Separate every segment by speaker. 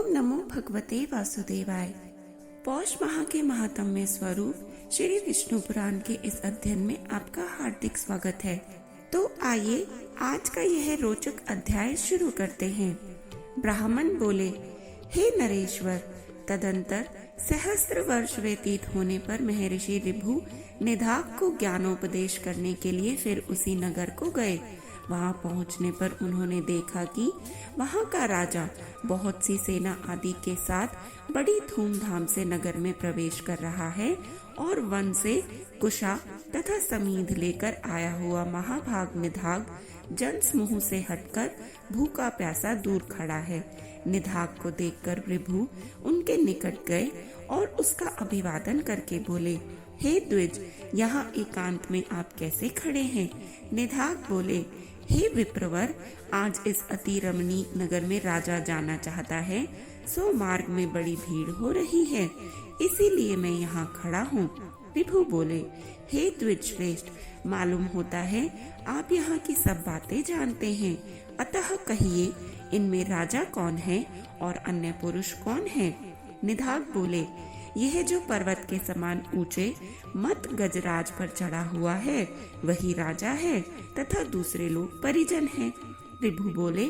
Speaker 1: ओम नमो भगवते वासुदेवाय। पौष माह के महात्म्य स्वरूप श्री विष्णु पुराण के इस अध्ययन में आपका हार्दिक स्वागत है। तो आइए आज का यह रोचक अध्याय शुरू करते हैं। ब्राह्मण बोले, हे नरेश्वर, तदंतर सहस्त्र वर्ष व्यतीत होने पर महर्षि ऋभु निधाग को ज्ञानोपदेश करने के लिए फिर उसी नगर को गए। वहां पहुंचने पर उन्होंने देखा कि वहां का राजा बहुत सी सेना आदि के साथ बड़ी धूमधाम से नगर में प्रवेश कर रहा है और वन से कुशा तथा समीध लेकर आया हुआ महाभाग निधाग जनसमूह से हटकर भूखा प्यासा दूर खड़ा है। निधाग को देखकर ऋभु उनके निकट गए और उसका अभिवादन करके बोले, हे द्विज, यहाँ एकांत में आप कैसे खड़े हैं? निधाग बोले, हे विप्रवर, आज इस अति रमणीय नगर में राजा जाना चाहता है, सो मार्ग में बड़ी भीड़ हो रही है, इसीलिए मैं यहाँ खड़ा हूँ। ऋभु बोले, हे द्विज श्रेष्ठ, मालूम होता है आप यहाँ की सब बातें जानते हैं, अतः कहिए इनमें राजा कौन है और अन्य पुरुष कौन है? निधाग बोले, यह जो पर्वत के समान ऊंचे मत गजराज पर चढ़ा हुआ है वही राजा है तथा दूसरे लोग परिजन हैं। ऋभु बोले,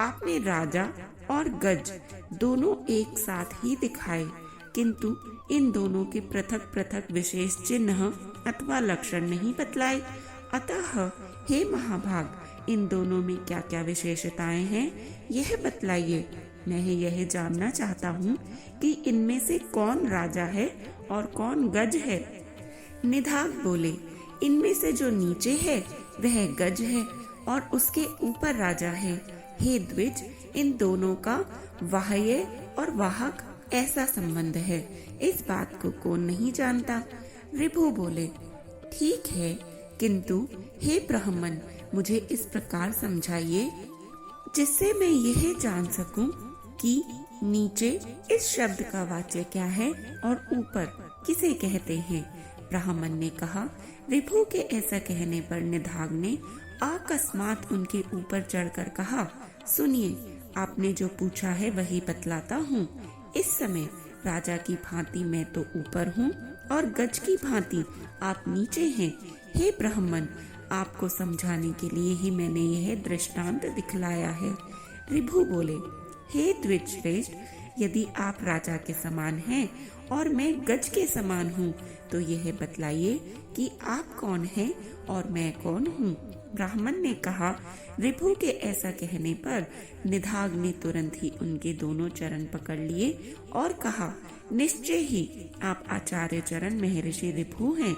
Speaker 1: आपने राजा और गज दोनों एक साथ ही दिखाए, किंतु इन दोनों के पृथक पृथक विशेष चिन्ह अथवा लक्षण नहीं बतलाए, अतः हे महाभाग, इन दोनों में क्या क्या विशेषताएं हैं यह बतलाइए। मैं यह जानना चाहता हूँ कि इनमें से कौन राजा है और कौन गज है। निधाग बोले, इनमें से जो नीचे है वह गज है और उसके ऊपर राजा है। हे द्विज, इन दोनों का वाह्य और वाहक ऐसा संबंध है, इस बात को कौन नहीं जानता? ऋभु बोले, ठीक है, किंतु हे ब्राह्मण, मुझे इस प्रकार समझाइए जिससे मैं यह जान सकूं कि नीचे इस शब्द का वाच्य क्या है और ऊपर किसे कहते हैं। ब्राह्मण ने कहा। ऋभु के ऐसा कहने पर निधाग ने अकस्मात उनके ऊपर चढ़कर कहा, सुनिए, आपने जो पूछा है वही बतलाता हूँ। इस समय राजा की भांति मैं तो ऊपर हूँ और गज की भांति आप नीचे हैं। हे ब्राह्मण, आपको समझाने के लिए ही मैंने यह दृष्टांत दिखलाया है। ऋभु बोले, हे द्विज श्रेष्ठ, यदि आप राजा के समान हैं और मैं गज के समान हूँ तो यह बतलाइए कि आप कौन हैं और मैं कौन हूँ। ब्राह्मण ने कहा। ऋभु के ऐसा कहने पर निधाग ने तुरंत ही उनके दोनों चरण पकड़ लिए और कहा, निश्चय ही आप आचार्य चरण महर्षि ऋभु हैं।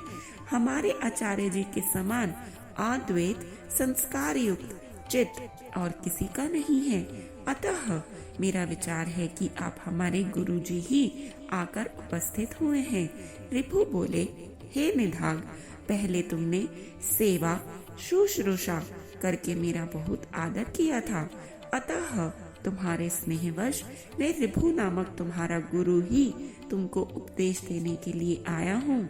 Speaker 1: हमारे आचार्य जी के समान अद्वैत संस्कार युक्त चित्त और किसी का नहीं है, अतः मेरा विचार है कि आप हमारे गुरुजी ही आकर उपस्थित हुए हैं। ऋभु बोले, हे निधाग, पहले तुमने सेवा शुश्रूषा करके मेरा बहुत आदर किया था, अतः तुम्हारे स्नेहवश मैं ऋभु नामक तुम्हारा गुरु ही तुमको उपदेश देने के लिए आया हूँ।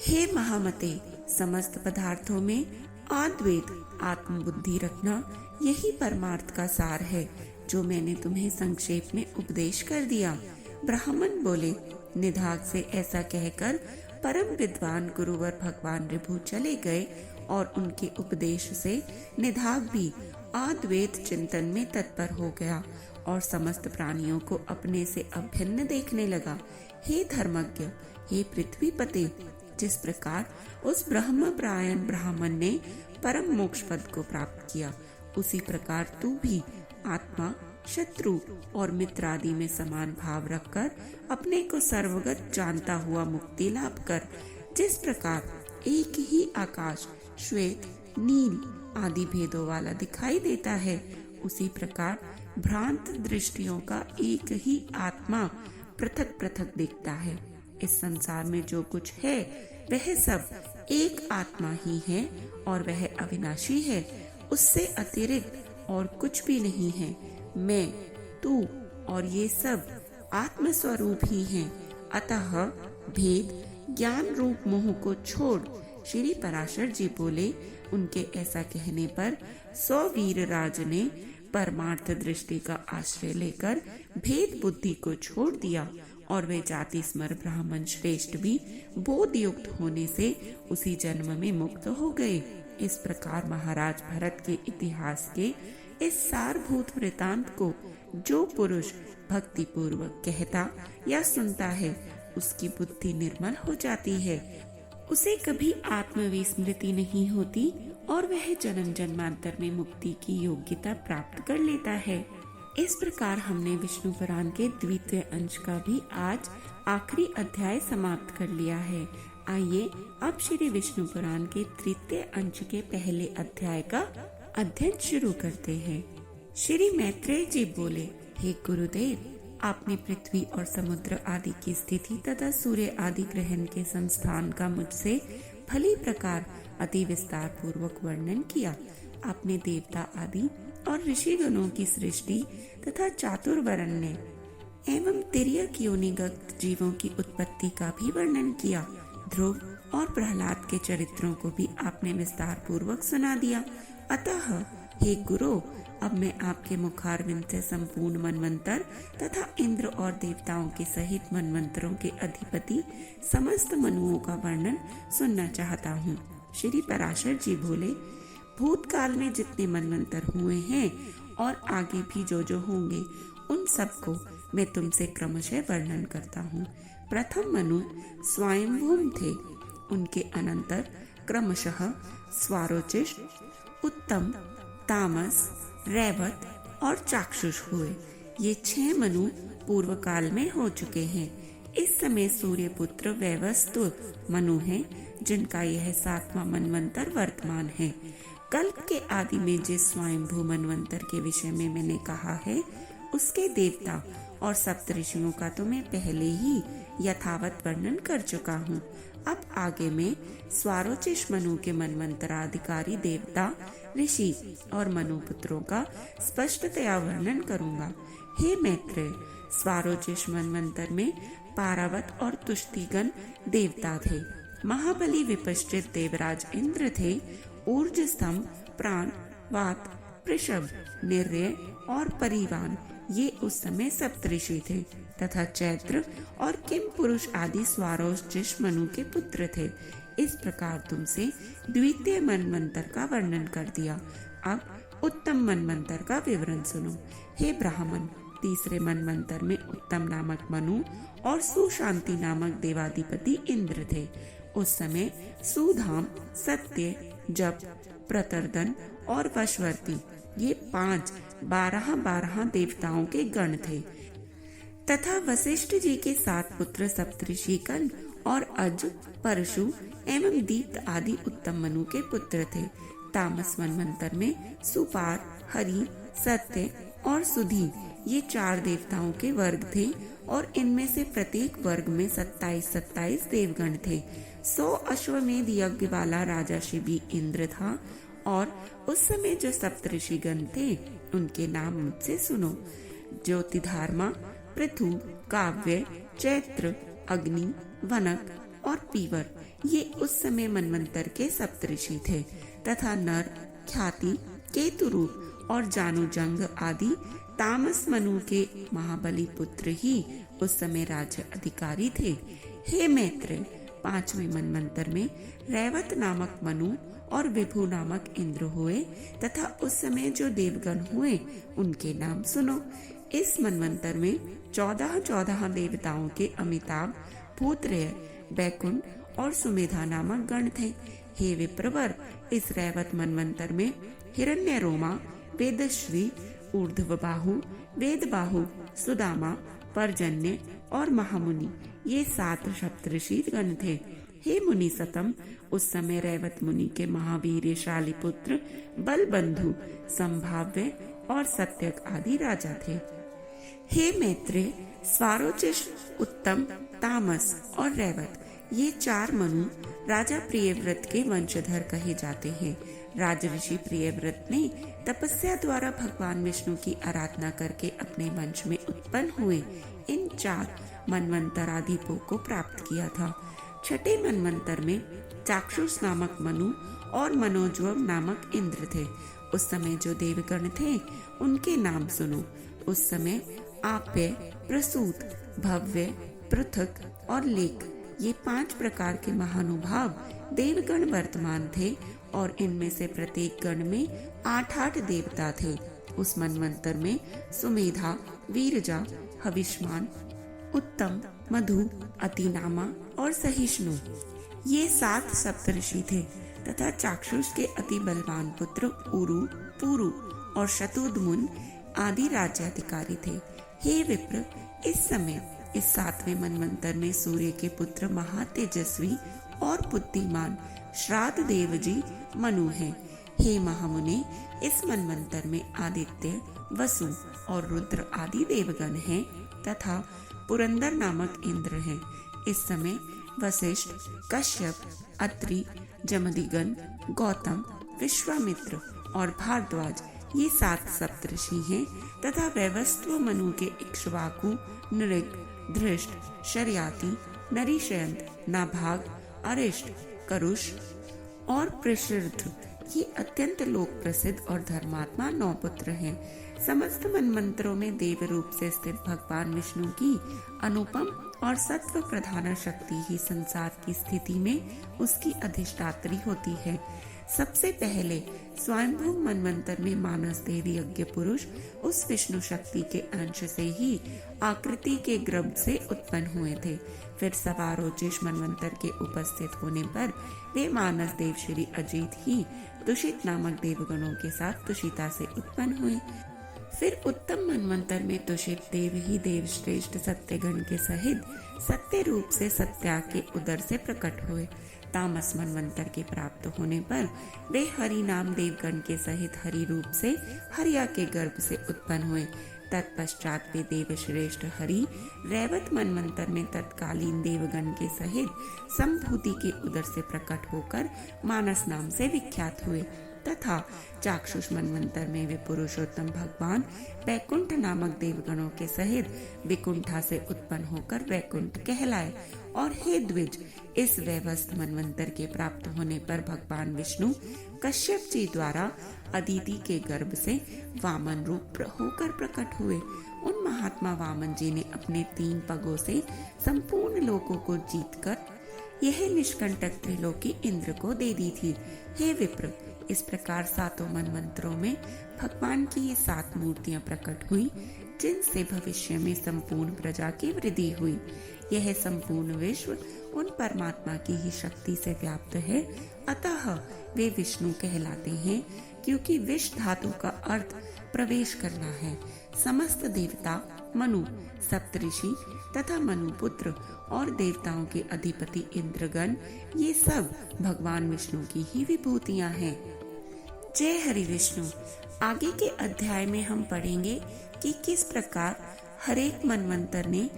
Speaker 1: हे महामते, समस्त पदार्थों में अद्वैत आत्मबुद्धि रखना यही परमार्थ का सार है, जो मैंने तुम्हें संक्षेप में उपदेश कर दिया। ब्राह्मण बोले, निधाग से ऐसा कहकर परम विद्वान गुरुवर भगवान ऋभु चले गए और उनके उपदेश से निधाग भी अद्वैत चिंतन में तत्पर हो गया और समस्त प्राणियों को अपने से अभिन्न देखने लगा। हे धर्मज्ञ, हे पृथ्वीपते, जिस प्रकार उस ब्रह्मपरायण ब्राह्मण ने परम मोक्ष पद को प्राप्त किया, उसी प्रकार तू भी आत्मा, शत्रु और मित्र आदि में समान भाव रखकर अपने को सर्वगत जानता हुआ मुक्ति लाभ कर। जिस प्रकार एक ही आकाश श्वेत, नील आदि भेदों वाला दिखाई देता है, उसी प्रकार भ्रांत दृष्टियों का एक ही आत्मा पृथक पृथक दिखता है। इस संसार में जो कुछ है वह सब एक आत्मा ही है और वह अविनाशी है, उससे अतिरिक्त और कुछ भी नहीं है। मैं, तू और ये सब आत्म स्वरूप ही हैं, अतः भेद ज्ञान रूप मोह को छोड़। श्री पराशर जी बोले। उनके ऐसा कहने पर 100 वीर राज ने परमार्थ दृष्टि का आश्रय लेकर भेद बुद्धि को छोड़ दिया और वे जाति स्मर ब्राह्मण श्रेष्ठ भी बोध युक्त होने से उसी जन्म में मुक्त हो गए। इस प्रकार महाराज भरत के इतिहास के इस सारभूत वृतांत को जो पुरुष भक्ति पूर्वक कहता या सुनता है उसकी बुद्धि निर्मल हो जाती है, उसे कभी आत्मविस्मृति नहीं होती और वह जन्म जन्मांतर में मुक्ति की योग्यता प्राप्त कर लेता है। इस प्रकार हमने विष्णु पुराण के द्वितीय अंश का भी आज आखिरी अध्याय समाप्त कर लिया है। आइए अब श्री विष्णु पुराण के तृतीय अंश के पहले अध्याय का अध्ययन शुरू करते हैं। श्री मैत्रेय जी बोले, हे गुरुदेव, आपने पृथ्वी और समुद्र आदि की स्थिति तथा सूर्य आदि ग्रहण के संस्थान का मुझसे भली प्रकार अति विस्तार पूर्वक वर्णन किया। आपने देवता आदि और ऋषिगणों की सृष्टि तथा चातुर्वर्ण्य एवं तिर्यक योनिगत जीवों की उत्पत्ति का भी वर्णन किया। ध्रुव और प्रहलाद के चरित्रों को भी आपने विस्तार पूर्वक सुना दिया। अतः हे गुरु, अब मैं आपके मुखारविंद से संपूर्ण मनवंतर तथा इंद्र और देवताओं के सहित मनवंतरों के अधिपति समस्त मनुओं का वर्णन सुनना चाहता हूँ। श्री पराशर जी बोले, भूतकाल में जितने मनवंतर हुए हैं और आगे भी जो होंगे उन सबको मैं तुमसे क्रमशः वर्णन करता हूँ। प्रथम मनु स्वयंभूम थे, उनके अनंतर क्रमशः स्वारोचिष, उत्तम, तामस, रैवत और चाक्षुष हुए। ये 6 मनु पूर्व काल में हो चुके हैं। इस समय सूर्य पुत्र वैवस्वत मनु हैं, जिनका यह 7वां मनवंतर वर्तमान है। कल्प के आदि में जिस स्वयंभू मनवंतर के विषय में मैंने कहा है, उसके देवता और सप्तऋषियों का तो मैं पहले ही यथावत वर्णन कर चुका हूँ। अब आगे मैं स्वारोचिष मनु के मनवंतराधिकारी देवता, ऋषि और मनुपुत्रों का स्पष्टतया वर्णन करूंगा। हे मैत्रेय, स्वारोचिष मनवंतर में पारावत और तुष्टिगण देवता थे। महाबली विपश्चित देवराज इंद्र थे। ऊर्ज स्तंभ, प्राण, वात, पृषभ, निर्य और परिवान ये उस समय सप्तऋषि थे तथा चैत्र और किम पुरुष आदि स्वारोचिष मनु के पुत्र थे। इस प्रकार तुमसे द्वितीय मनवंतर का वर्णन कर दिया। अब उत्तम मनवंतर का विवरण सुनो। हे ब्राह्मण, तीसरे मनवंतर में उत्तम नामक मनु और सुशांति नामक देवाधिपति इंद्र थे। उस समय सुधाम, सत्य, जप, प्रतर्दन और वशवर्ती ये 5 12 देवताओं के गण थे तथा वशिष्ठ जी के 7 पुत्र सप्तऋषिगण और अज, परशु एवं दीप्त आदि उत्तम मनु के पुत्र थे। तामस मनवंतर में सुपार, हरि, सत्य और सुधी ये 4 देवताओं के वर्ग थे और इनमें से प्रत्येक वर्ग में 27 देवगण थे। 100 अश्वमेध यज्ञ वाला राजा शिवी इंद्र था और उस समय जो सप्तऋषिगण थे उनके नाम मुझसे सुनो। ज्योतिधार्मा, पृथु, काव्य, चैत्र, अग्नि, वनक और पीवर ये उस समय मनवंतर के सप्तऋषि थे तथा नर, ख्याति, केतुरूप और जानुजंग आदि तामस मनु के महाबली पुत्र ही उस समय राज्य अधिकारी थे। हे मैत्रेय, 5वें मनवंतर में रैवत नामक मनु और विभु नामक इंद्र हुए तथा उस समय जो देवगण हुए उनके नाम सुनो। इस मनवंतर में 14 देवताओं के अमिताभ, भूत्रय, बैकुंठ और सुमेधा नामक गण थे। हे विप्रवर, इस रैवत मनवंतर में हिरण्य रोमा, वेदश्री, ऊर्ध्वबाहु, वेदबाहु, सुदामा, पर्जन्य और महामुनि ये 7 सप्तऋषि गण थे। हे मुनि सतम, उस समय रैवत मुनि के महावीरशाली पुत्र बलबंधु, संभाव्य और सत्यक आदि राजा थे। हे मैत्रेय, स्वारोचिष, उत्तम, तामस और रैवत ये 4 मनु राजा प्रियव्रत के वंशधर कहे जाते हैं। राजऋषि प्रियव्रत ने तपस्या द्वारा भगवान विष्णु की आराधना करके अपने वंश में उत्पन्न हुए इन 4 मनवंतराधिपों को प्राप्त किया था। छठे मनवंतर में चाक्षुष नामक मनु और मनोजव नामक इंद्र थे। उस समय जो देवगण थे उनके नाम सुनो। उस समय आप्य, प्रसूत, भव्य, पृथक और लेक, ये 5 प्रकार के महानुभाव देवगण वर्तमान थे और इनमें से प्रत्येक गण में 8-8 देवता थे। उस मनवंतर में सुमेधा, वीरजा, हविष्मान, उत्तम, मधु, अतिनामा और सहिष्णु, ये 7 सप्तऋषि थे तथा चाक्षुष के अति बलवान पुत्र उरु, पुरु और शतुद्मुन आदि राज्याधिकारी थे। हे विप्र, इस समय इस 7वें मनवंतर में सूर्य के पुत्र महातेजस्वी और बुद्धिमान श्राद्ध देव जी मनु हैं। हे महामुने, इस मनवंतर में आदित्य, वसु और रुद्र आदि देवगण हैं तथा पुरंदर नामक इंद्र हैं। इस समय वशिष्ठ, कश्यप, अत्रि, जमदग्नि, गौतम, विश्वामित्र और भारद्वाज, ये 7 सप्तऋषि हैं तथा वैवस्वत मनु के इक्ष्वाकु, नृग, धृष्ट, शर्याति, नरीशयंत, नाभाग, अरिष्ट, करुष और प्रसिद्ध, ये अत्यंत लोक प्रसिद्ध और धर्मात्मा 9 पुत्र हैं। समस्त मनमंत्रों में देव रूप से स्थित भगवान विष्णु की अनुपम और सत्व प्रधान शक्ति ही संसार की स्थिति में उसकी अधिष्ठात्री होती है। सबसे पहले स्वयंभू मनवंतर में मानस देव यज्ञ पुरुष उस विष्णु शक्ति के अंश से ही आकृति के गर्भ से उत्पन्न हुए थे। फिर सवारोचिष मनवंतर के उपस्थित होने पर वे मानस देव श्री अजित ही तुषित नामक देवगणों के साथ तुषिता से उत्पन्न हुए। फिर उत्तम मनवंतर में तुषित देव ही देव श्रेष्ठ सत्यगण के सहित सत्य रूप से सत्या के उदर से प्रकट हुए। तामस मनवंतर के प्राप्त होने पर वे हरि नाम देवगण के सहित हरि रूप से हरिया के गर्भ से उत्पन्न हुए। तत्पश्चात वे देव श्रेष्ठ हरि रैवत मनवंतर में तत्कालीन देवगण के सहित संभूति के उदर से प्रकट होकर मानस नाम से विख्यात हुए तथा चाक्षुष मनवंतर में वे पुरुषोत्तम भगवान वैकुंठ नामक देवगणों के सहित विकुंठा से उत्पन्न होकर वैकुंठ कहलाए। और हे द्विज, इस वैवस्वत मनवंतर के प्राप्त होने पर भगवान विष्णु कश्यप जी द्वारा अदिति के गर्भ से वामन रूप होकर प्रकट हुए। उन महात्मा वामन जी ने अपने 3 पगों से संपूर्ण लोकों को जीतकर यह निष्कंटक त्रिलोकी इंद्र को दे दी थी। हे विप्र, इस प्रकार 7 मनवंतरों में भगवान की ये 7 मूर्तियां प्रकट हुई जिनसे भविष्य में संपूर्ण प्रजा की वृद्धि हुई। यह संपूर्ण विश्व उन परमात्मा की ही शक्ति से व्याप्त है, अतः वे विष्णु कहलाते हैं, क्योंकि विष धातु का अर्थ प्रवेश करना है। समस्त देवता, मनु, सप्तऋषि तथा मनुपुत्र और देवताओं के अधिपति इंद्रगण, ये सब भगवान विष्णु की ही विभूतियां हैं। जय हरि विष्णु। आगे के अध्याय में हम पढ़ेंगे कि किस प्रकार हरेक मनवंतर ने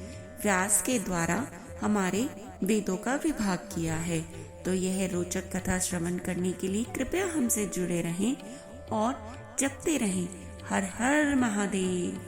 Speaker 1: व्यास के द्वारा हमारे वेदों का विभाग किया है। तो यह रोचक कथा श्रवण करने के लिए कृपया हमसे जुड़े रहें और जपते रहें। हर हर महादेव।